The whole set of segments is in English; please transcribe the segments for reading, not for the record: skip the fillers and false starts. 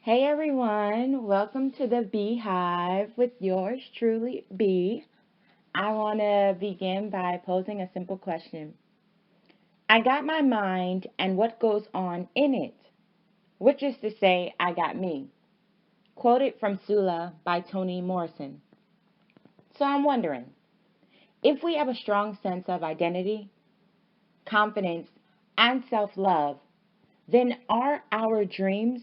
Hey everyone, welcome to the Beehive with yours truly, B. I want to begin by posing a simple question. I got my mind and what goes on in it, which is to say, I got me. Quoted from Sula by Toni Morrison. So I'm wondering, if we have a strong sense of identity, confidence, and self love, then are our dreams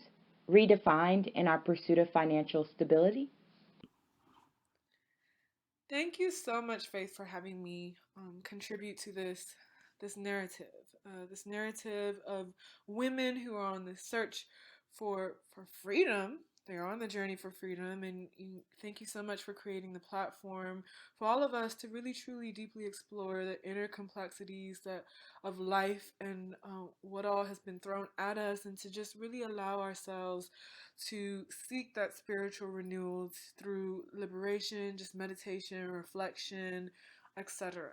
redefined in our pursuit of financial stability? Thank you so much, Faith, for having me contribute to this narrative, this narrative of women who are on the search for freedom. They're on the journey for freedom, and thank you so much for creating the platform for all of us to really, truly, deeply explore the inner complexities that of life and what all has been thrown at us, and to just really allow ourselves to seek that spiritual renewal through liberation, just meditation, reflection, etc.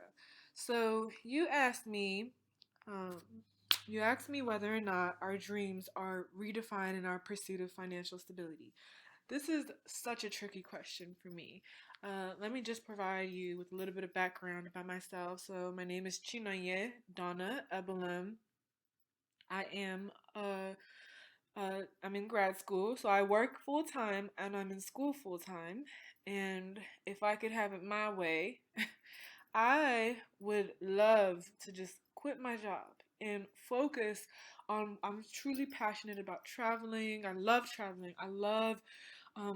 So um, you asked me whether or not our dreams are redefined in our pursuit of financial stability. This is such a tricky question for me. Let me just provide you with a little bit of background about myself. So, my name is Chinaye Donna Ebelem. I am I'm in grad school, so I work full time and I'm in school full time. And if I could have it my way, I would love to just quit my job and focus on. I'm truly passionate about traveling. I love traveling. I love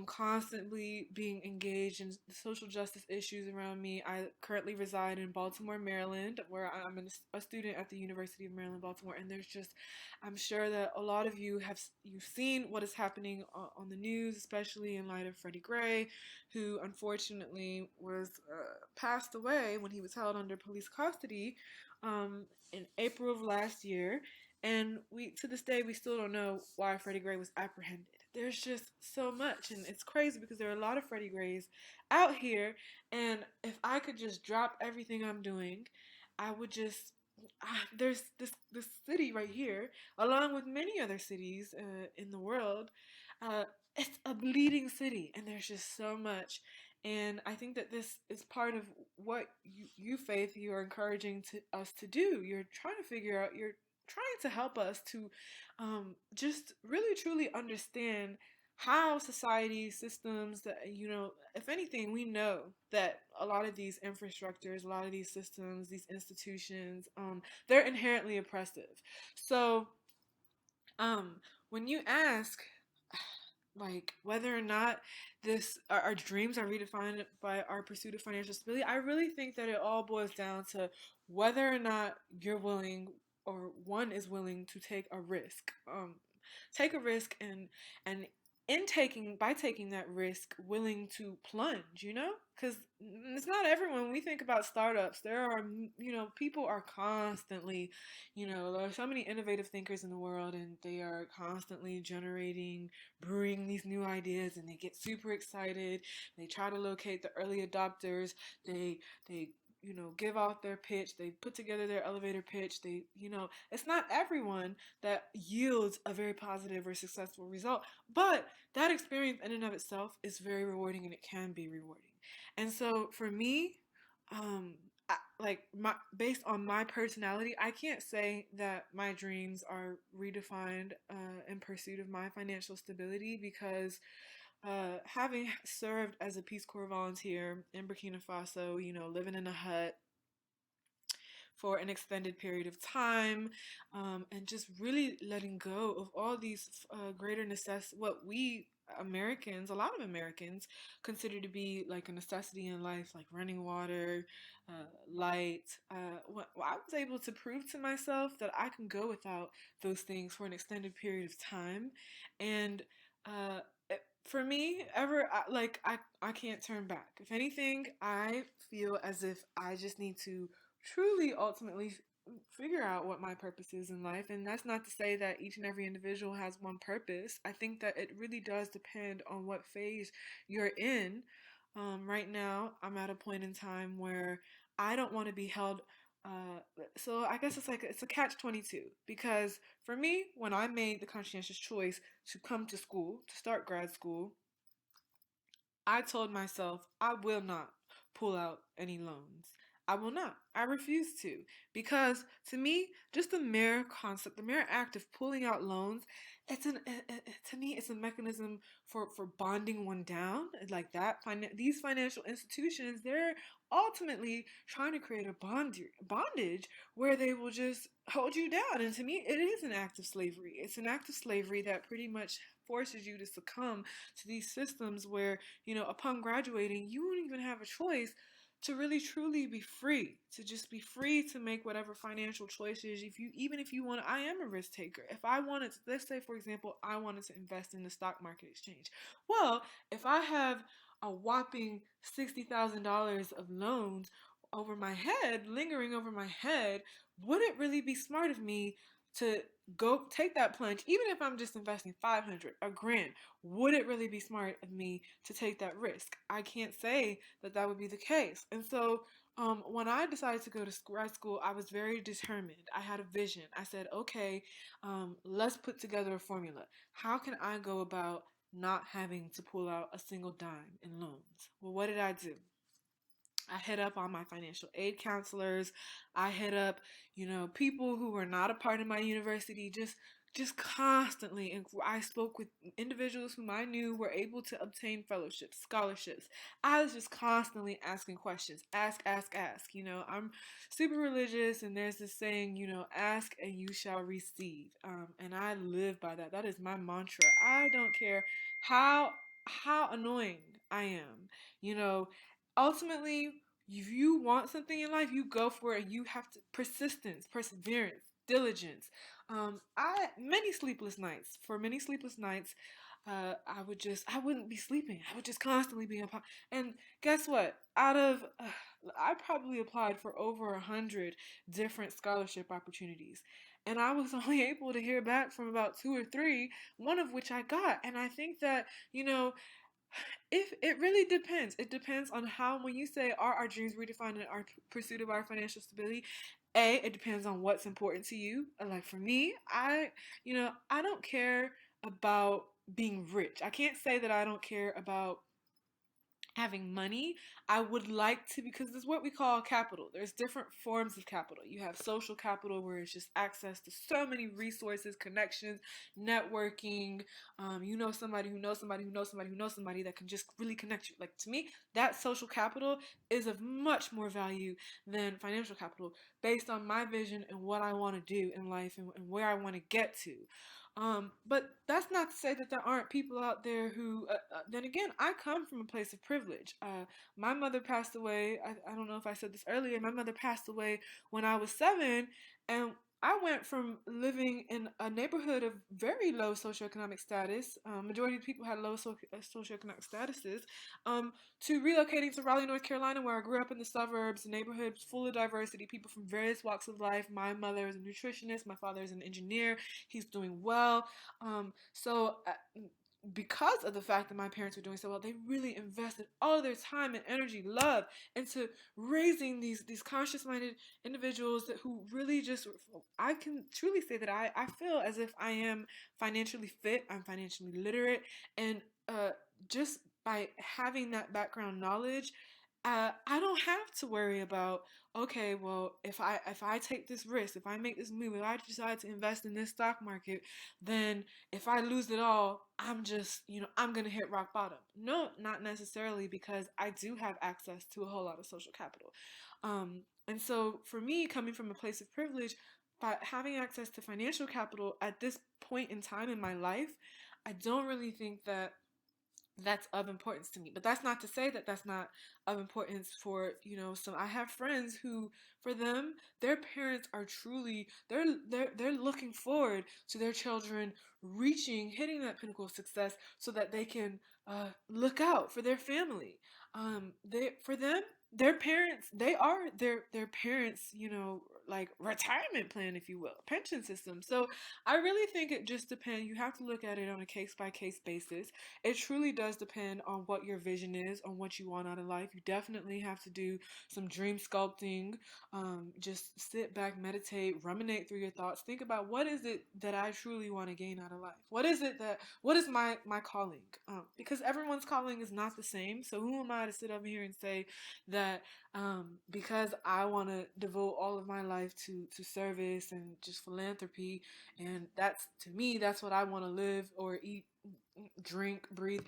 constantly being engaged in the social justice issues around me. I currently reside in Baltimore, Maryland, where I'm a student at the University of Maryland, Baltimore. And there's just, I'm sure that a lot of you you've seen what is happening on the news, especially in light of Freddie Gray, who unfortunately was passed away when he was held under police custody in April of last year. And we, to this day, we still don't know why Freddie Gray was apprehended. There's just so much, and it's crazy because there are a lot of Freddie Grays out here. And if I could just drop everything I'm doing, I would just. There's this city right here, along with many other cities in the world. Uh, it's a bleeding city, and there's just so much. And I think that this is part of what Faith, you are encouraging us to do. You're trying to figure out. You're trying to help us to just really truly understand how society systems that, if anything, we know that a lot of these infrastructures, a lot of these systems, these institutions, they're inherently oppressive. So um when you ask like whether or not this our dreams are redefined by our pursuit of financial stability, I really think that it all boils down to whether or not you're willing, or one is willing to take a risk, and in taking by taking that risk, willing to plunge, because it's not everyone. When we think about startups, there are, people are constantly, there are so many innovative thinkers in the world, and they are constantly generating, brewing these new ideas, and they get super excited. They try to locate the early adopters. They give out their pitch. They put together their elevator pitch. It's not everyone that yields a very positive or successful result, but that experience in and of itself is very rewarding, and it can be rewarding. And so for me, based on my personality, I can't say that my dreams are redefined in pursuit of my financial stability, because having served as a Peace Corps volunteer in Burkina Faso, living in a hut for an extended period of time, and just really letting go of all these greater what we Americans, a lot of Americans, consider to be like a necessity in life, like running water, light. I was able to prove to myself that I can go without those things for an extended period of time, and for me, I can't turn back. If anything, I feel as if I just need to truly ultimately figure out what my purpose is in life. And that's not to say that each and every individual has one purpose. I think that it really does depend on what phase you're in. Right now, I'm at a point in time where I don't want to be held. So I guess it's like it's a catch-22 because for me, when I made the conscientious choice to come to school, to start grad school, I told myself I will not pull out any loans. I will not. I refuse to. Because to me, just the mere concept, the mere act of pulling out loans, to me, it's a mechanism for bonding one down. Like that, these financial institutions, they're ultimately trying to create a bondage where they will just hold you down. And to me, it is an act of slavery. It's an act of slavery that pretty much forces you to succumb to these systems where, upon graduating, you won't even have a choice to really truly be free, to just be free to make whatever financial choices. Even if you want, I am a risk taker. If I wanted to, let's say for example, I wanted to invest in the stock market exchange. Well, if I have a whopping $60,000 of loans over my head, lingering over my head, would it really be smart of me to go take that plunge, even if I'm just investing 500, a grand? Would it really be smart of me to take that risk? I can't say that that would be the case. And so, when I decided to go to grad school, I was very determined. I had a vision. I said, okay, let's put together a formula. How can I go about not having to pull out a single dime in loans? Well, what did I do? I hit up all my financial aid counselors. I hit up, people who were not a part of my university, just constantly. And I spoke with individuals whom I knew were able to obtain fellowships, scholarships. I was just constantly asking questions. Ask, ask, ask. I'm super religious, and there's this saying, ask and you shall receive. And I live by that. That is my mantra. I don't care how annoying I am. You know, Ultimately, if you want something in life, you go for it. You have to persistence, perseverance, diligence. I many sleepless nights. For many sleepless nights, I wouldn't be sleeping. I would just constantly be up. And guess what? I probably applied for over 100 different scholarship opportunities, and I was only able to hear back from about two or three. One of which I got, and I think that if it really depends. It depends on how, when you say, are our dreams redefined in our pursuit of our financial stability? It depends on what's important to you. Like for me, I don't care about being rich. I can't say that I don't care about having money. I would like to, because it's what we call capital. There's different forms of capital. You have social capital, where it's just access to so many resources, connections, networking. You know somebody who knows somebody who knows somebody who knows somebody that can just really connect you. Like to me, that social capital is of much more value than financial capital, based on my vision and what I want to do in life, and where I want to get to. But that's not to say that there aren't people out there who, then again, I come from a place of privilege. My mother passed away. I don't know if I said this earlier. My mother passed away when I was 7, and I went from living in a neighborhood of very low socioeconomic status. Majority of people had low socioeconomic statuses. To relocating to Raleigh, North Carolina, where I grew up in the suburbs, a neighborhood full of diversity, people from various walks of life. My mother is a nutritionist. My father is an engineer. He's doing well. Because of the fact that my parents were doing so well, they really invested all their time and energy, love, into raising these conscious-minded individuals who really just, I can truly say that I feel as if I am financially fit, I'm financially literate, and just by having that background knowledge, I don't have to worry about, okay, well, if I take this risk, if I make this move, if I decide to invest in this stock market, then if I lose it all, I'm gonna hit rock bottom. No, not necessarily, because I do have access to a whole lot of social capital. And so for me, coming from a place of privilege, by having access to financial capital at this point in time in my life, I don't really think that that's of importance to me. But that's not to say that that's not of importance for, some. I have friends who, for them, their parents are truly, they're looking forward to their children hitting that pinnacle of success, so that they can look out for their family. For them, their parents, they are their parents, like retirement plan, if you will, pension system. So I really think it just depends. You have to look at it on a case by case basis. It truly does depend on what your vision is, on what you want out of life. You definitely have to do some dream sculpting. Just sit back, meditate, ruminate through your thoughts. Think about, what is it that I truly want to gain out of life? What is my calling? Because everyone's calling is not the same. So who am I to sit over here and say that because I want to devote all of my life to service and just philanthropy, and that's, to me, that's what I want to live or eat, drink, breathe.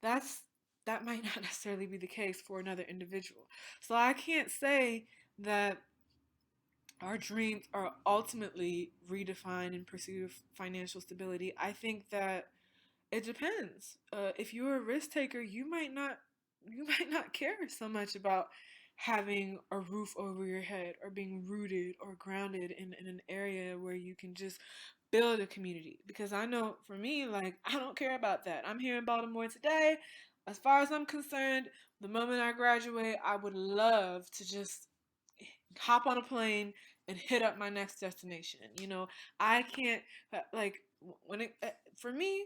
That might not necessarily be the case for another individual. So I can't say that our dreams are ultimately redefined in pursuit of financial stability. I think that it depends. If you're a risk taker, you might not care so much about having a roof over your head or being rooted or grounded in an area where you can just build a community. Because I know for me, like, I don't care about that. I'm here in Baltimore today. As far as I'm concerned, the moment I graduate, I would love to just hop on a plane and hit up my next destination. I can't, like, when it for me,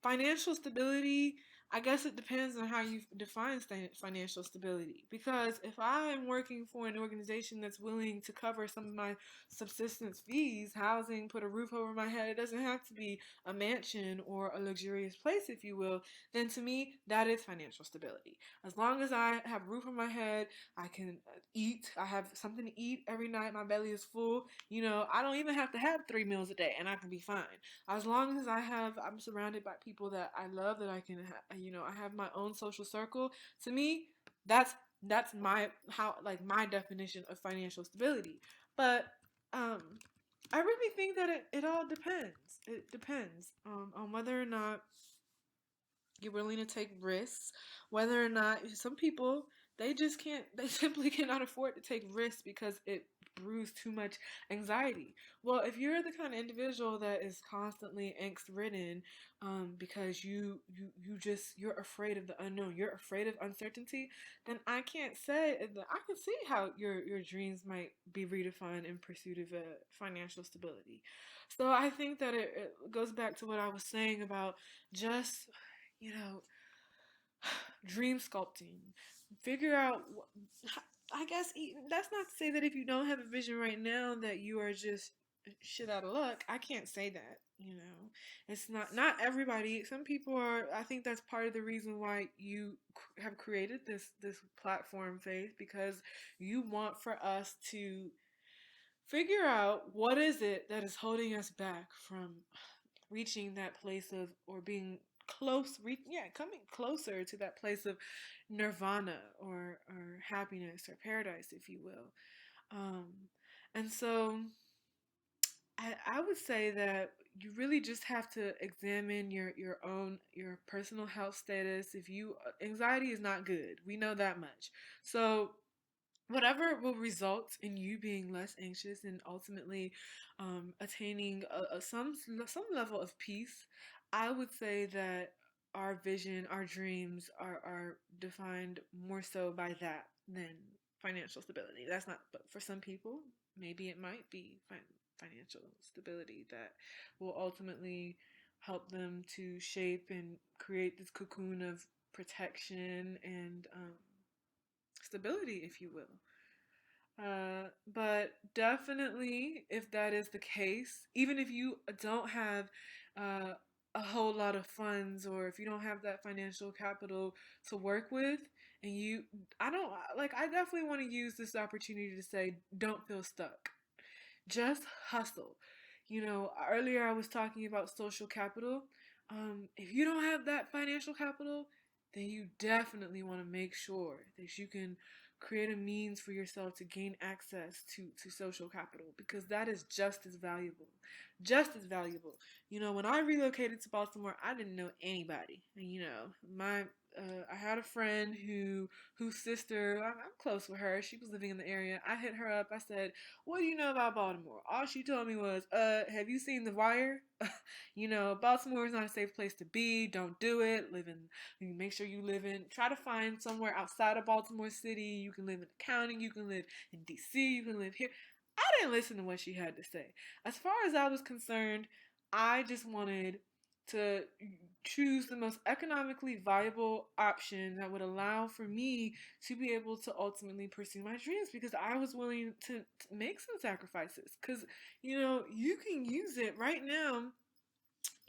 financial stability, I guess it depends on how you define financial stability. Because if I'm working for an organization that's willing to cover some of my subsistence fees, housing, put a roof over my head, it doesn't have to be a mansion or a luxurious place, if you will, then to me, that is financial stability. As long as I have a roof over my head, I can eat, I have something to eat every night, my belly is full, I don't even have to have 3 meals a day and I can be fine. As long as I'm surrounded by people that I love, that I can, I have my own social circle. To me, that's my definition of financial stability. But um, I really think that it all depends. It depends on whether or not you're willing to take risks, whether or not some people, they simply cannot afford to take risks because it brews too much anxiety. Well, if you're the kind of individual that is constantly angst ridden, because you're afraid of the unknown, you're afraid of uncertainty, then I can't say that I can see how your dreams might be redefined in pursuit of financial stability. So I think that it goes back to what I was saying about just, you know, dream sculpting. Figure out, I guess, that's not to say that if you don't have a vision right now that you are just shit out of luck. I can't say that. It's not everybody. Some people are, I think that's part of the reason why you have created this platform, Faith, because you want for us to figure out what is it that is holding us back from reaching that place of, or being coming closer to that place of nirvana, or happiness, or paradise, if you will. um and so I would say that you really just have to examine your personal health status. If you Anxiety is not good, we know that much. So whatever will result in you being less anxious and ultimately attaining some level of peace, I would say that our vision, our dreams are defined more so by that than financial stability. That's not, but for some people, maybe it might be financial stability that will ultimately help them to shape and create this cocoon of protection and stability, if you will. But definitely, if that is the case, even if you don't have uh, a whole lot of funds, or if you don't have that financial capital to work with, and I don't like, I definitely want to use this opportunity to say, don't feel stuck. Just hustle. Earlier I was talking about social capital. If you don't have that financial capital, then you definitely want to make sure that you can create a means for yourself to gain access to social capital, because that is just as valuable. Just as valuable. When I relocated to Baltimore, I didn't know anybody. And, my I had a friend whose sister, I'm close with her. She was living in the area. I hit her up. I said, "What do you know about Baltimore?" All she told me was, have you seen The Wire? Baltimore is not a safe place to be. Don't do it. Make sure you try to find somewhere outside of Baltimore City. You can live in the county. You can live in DC. You can live here. didn't listen to what she had to say. As far as I was concerned, I just wanted to choose the most economically viable option that would allow for me to be able to ultimately pursue my dreams, because I was willing to make some sacrifices. Because, you can use it right now.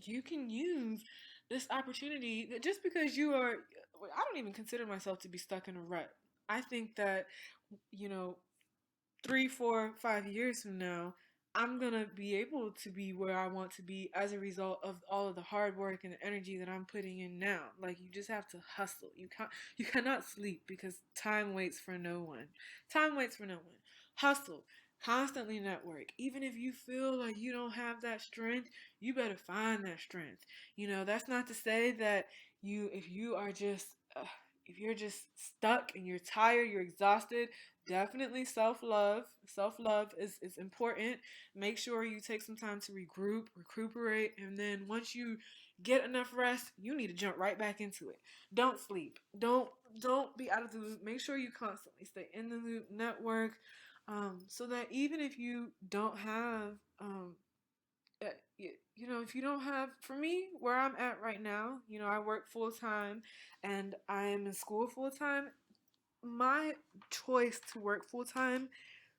You can use this opportunity that just because you are, I don't even consider myself to be stuck in a rut. I think that, you know, 3, 4, 5 years from now, I'm gonna be able to be where I want to be as a result of all of the hard work and the energy that I'm putting in now. Like, you just have to hustle. You cannot sleep because time waits for no one. Time waits for no one. Hustle. Constantly network. Even if you feel like you don't have that strength, you better find that strength. That's not to say that if you are just if you're just stuck and you're tired, you're exhausted, definitely self-love. Self-love is important. Make sure you take some time to regroup, recuperate, and then once you get enough rest, you need to jump right back into it. Don't sleep. Don't be out of the loop. Make sure you constantly stay in the loop, network, so that even if you don't have uh, if you don't have, for me, where I'm at right now, I work full time and I am in school full time. My choice to work full time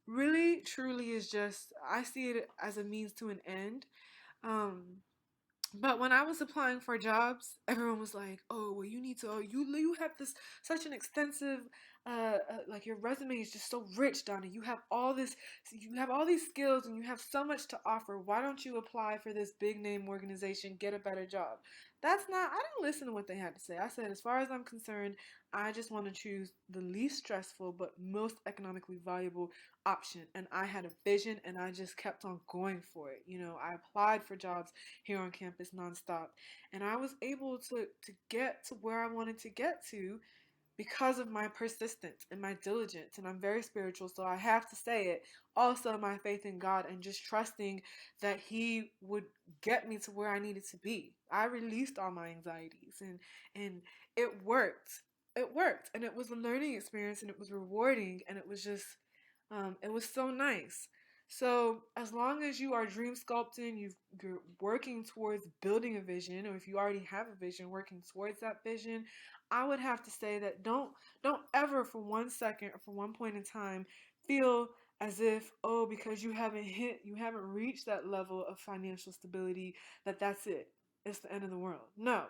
really truly is just, I see it as a means to an end. Um, but when I was applying for jobs, everyone was like, "Oh, well, you need to. Oh, you have this such an extensive, like your resume is just so rich, Donna. You have all these skills, and you have so much to offer. Why don't you apply for this big name organization, get a better job?" That's not. I didn't listen to what they had to say. I said, as far as I'm concerned, I just want to choose the least stressful but most economically valuable option. And I had a vision, and I just kept on going for it. I applied for jobs here on campus nonstop. And I was able to get to where I wanted to get to because of my persistence and my diligence. And I'm very spiritual, so I have to say it. Also, my faith in God and just trusting that He would get me to where I needed to be. I released all my anxieties, and it worked. It worked, and it was a learning experience, and it was rewarding, and it was just, it was so nice. So as long as you are dream sculpting, you're working towards building a vision, or if you already have a vision, working towards that vision, I would have to say that don't ever for 1 second or for one point in time feel as if, oh, because you haven't reached that level of financial stability, that's it. It's the end of the world. No.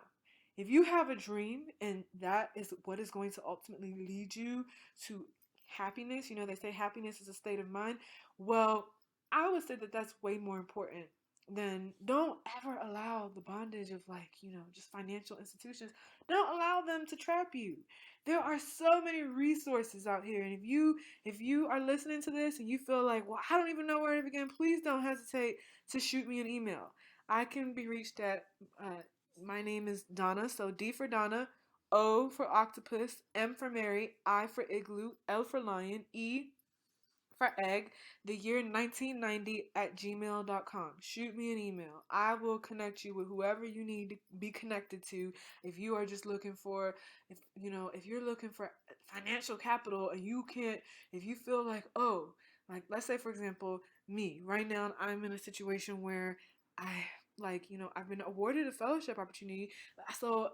If you have a dream and that is what is going to ultimately lead you to happiness, they say happiness is a state of mind. Well, I would say that that's way more important than, don't ever allow the bondage of, like, just financial institutions. Don't allow them to trap you. There are so many resources out here, and if you are listening to this and you feel like, well, I don't even know where to begin, please don't hesitate to shoot me an email. I can be reached at, my name is Donna, so D for Donna, O for octopus, M for Mary, I for igloo, L for lion, E for egg, the year 1990 at gmail.com. Shoot me an email. I will connect you with whoever you need to be connected to. If you are just looking for, if you're looking for financial capital and you can't, if you feel like, oh, like, let's say, for example, me, right now, I'm in a situation where I, I've been awarded a fellowship opportunity. So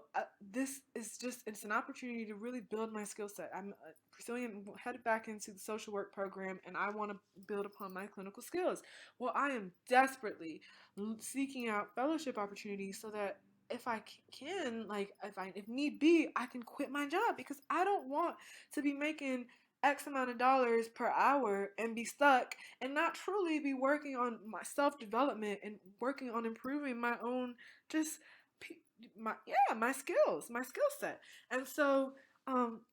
this is just, it's an opportunity to really build my skill set. I'm pursuing, headed back into the social work program, and I want to build upon my clinical skills. Well, I am desperately seeking out fellowship opportunities so that if I can, like, if need be, I can quit my job, because I don't want to be making X amount of dollars per hour and be stuck and not truly be working on my self development and working on improving my own, just my skill set. And so,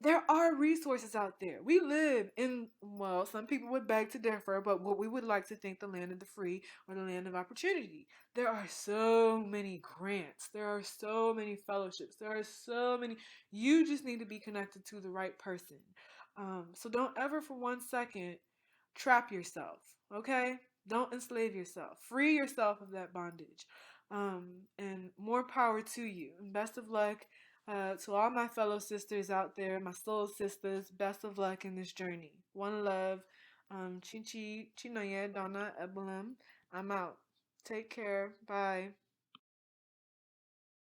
there are resources out there. We live in, well, some people would beg to differ, but what we would like to think, the land of the free, or the land of opportunity. There are so many grants. There are so many fellowships. There are so many. You just need to be connected to the right person. So don't ever for 1 second trap yourself, okay? Don't enslave yourself. Free yourself of that bondage. And more power to you. And best of luck to all my fellow sisters out there, my soul sisters. Best of luck in this journey. One love. Chinchi Chinoye Donna Ebelem. I'm out. Take care. Bye.